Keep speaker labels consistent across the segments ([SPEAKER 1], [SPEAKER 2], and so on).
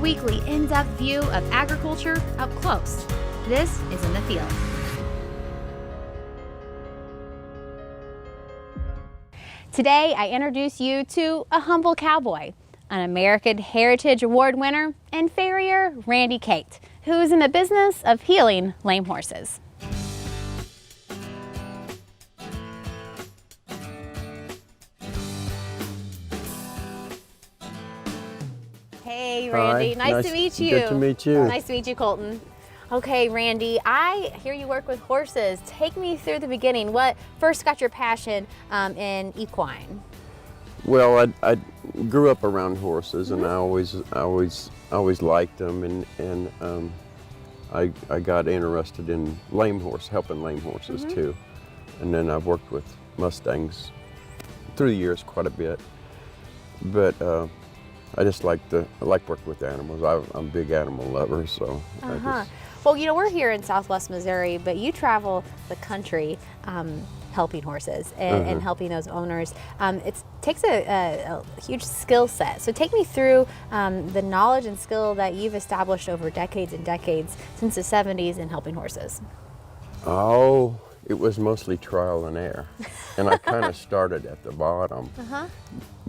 [SPEAKER 1] weekly in-depth view of agriculture up close. This is In the Field. Today, I introduce you to a humble cowboy, an American Heritage Award winner, and farrier Randy Cate, who is in the business of healing lame horses. Hey, Randy.
[SPEAKER 2] Hi.
[SPEAKER 1] Nice to meet you.
[SPEAKER 2] Good to meet you.
[SPEAKER 1] Nice to meet you, Colton. Okay, Randy, I hear you work with horses. Take me through the beginning. What first got your passion in equine?
[SPEAKER 2] Well, I grew up around horses, and I always liked them, and I got interested in helping lame horses too, and then I've worked with Mustangs through the years quite a bit, but I just like working with animals. I'm a big animal lover, so.
[SPEAKER 1] Well, you know, we're here in Southwest Missouri, but you travel the country helping horses and helping those owners. It takes a huge skill set. So take me through the knowledge and skill that you've established over decades and decades since the 70s in helping horses.
[SPEAKER 2] Oh, it was mostly trial and error. And I kind of started at the bottom.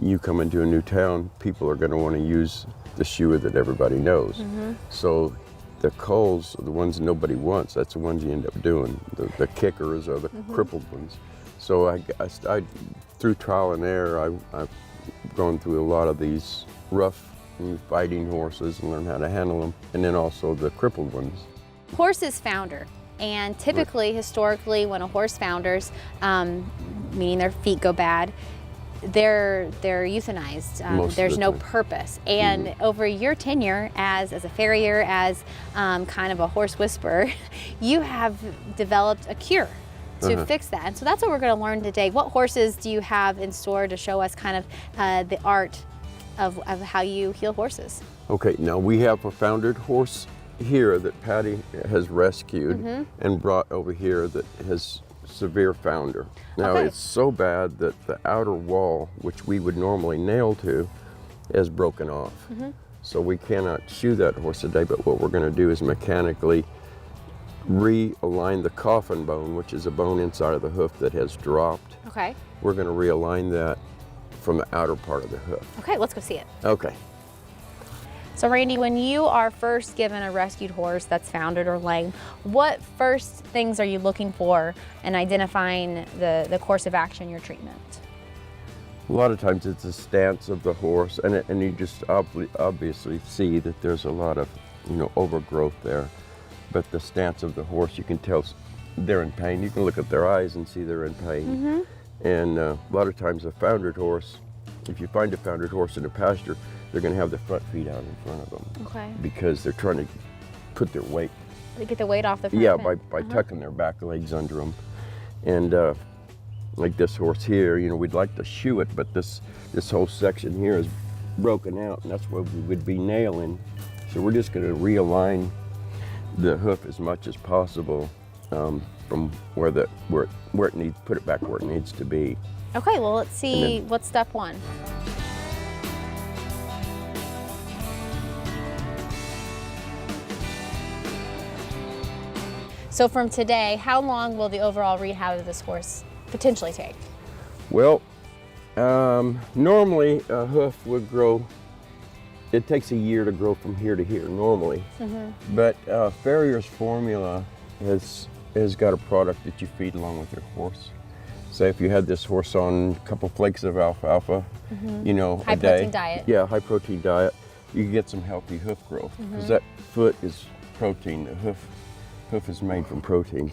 [SPEAKER 2] You come into a new town, people are going to want to use the shoe that everybody knows. So the culls are the ones nobody wants. That's the ones you end up doing. The kickers are the crippled ones. So I through trial and error, I've gone through a lot of these rough fighting horses and learned how to handle them, and then also the crippled ones.
[SPEAKER 1] Horses founder. And typically, historically, when a horse founders, meaning their feet go bad, they're euthanized. There's no purpose. And over your tenure as a farrier, as kind of a horse whisperer, you have developed a cure to fix that. And so that's what we're going to learn today. What horses do you have in store to show us kind of the art of how you heal horses? Okay,
[SPEAKER 2] now we have a foundered horse here that Patty has rescued and brought over here that has severe founder. Now it's so bad that the outer wall, which we would normally nail to, is broken off. So we cannot shoe that horse today, but what we're going to do is mechanically realign the coffin bone, which is a bone inside of the hoof that has dropped.
[SPEAKER 1] Okay.
[SPEAKER 2] We're going to realign that from the outer part of the hoof.
[SPEAKER 1] Okay, let's go see it.
[SPEAKER 2] Okay.
[SPEAKER 1] So Randy, when you are first given a rescued horse that's foundered or lame, what first things are you looking for in identifying the course of action, your treatment?
[SPEAKER 2] A lot of times it's the stance of the horse, and you just obviously see that there's a lot of overgrowth there. But the stance of the horse, you can tell they're in pain. You can look at their eyes and see they're in pain. And a lot of times a foundered horse, if you find a foundered horse in a pasture, they're going to have their front feet out in front of them. Okay. Because they're trying to put their weight.
[SPEAKER 1] They get the weight off the front.
[SPEAKER 2] Yeah, by tucking their back legs under them. And like this horse here, we'd like to shoe it, but this whole section here is broken out, and that's what we would be nailing. So we're just going to realign the hoof as much as possible from where it needs, put it back where it needs to be. Okay, well, let's see what's step one. So from today, how long will the overall rehab of this horse potentially take? Well, normally a hoof would grow, it takes a year to grow from here to here normally. But Farrier's formula has got a product that you feed along with your horse. Say if you had this horse on a couple flakes of alfalfa, a day. High protein diet. Yeah, high protein diet. You can get some healthy hoof growth because that foot is protein. The hoof is made from protein.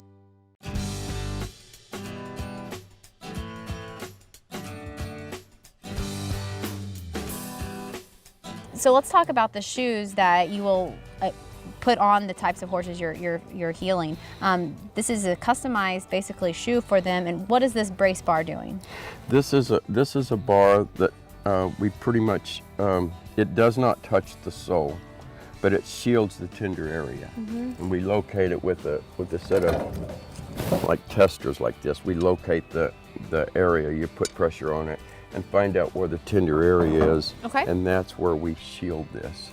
[SPEAKER 2] So let's talk about the shoes that you will put on the types of horses you're healing. This is a customized, basically, shoe for them. And what is this brace bar doing? This is a bar that we pretty much it does not touch the sole, but it shields the tender area. And we locate it with a set of like testers like this. We locate the area. You put pressure on it and find out where the tender area is. Okay. And that's where we shield this.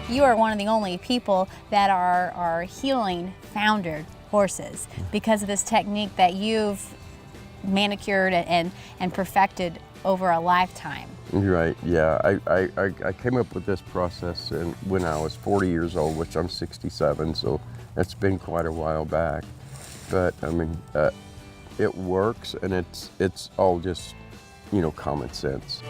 [SPEAKER 1] you are one of the only people that are healing foundered horses because of this technique that you've manicured and perfected over a lifetime.
[SPEAKER 2] Right, yeah. I came up with this process when I was 40 years old, which I'm 67, so that's been quite a while back. But I mean, it works, and it's all just, you know, common sense.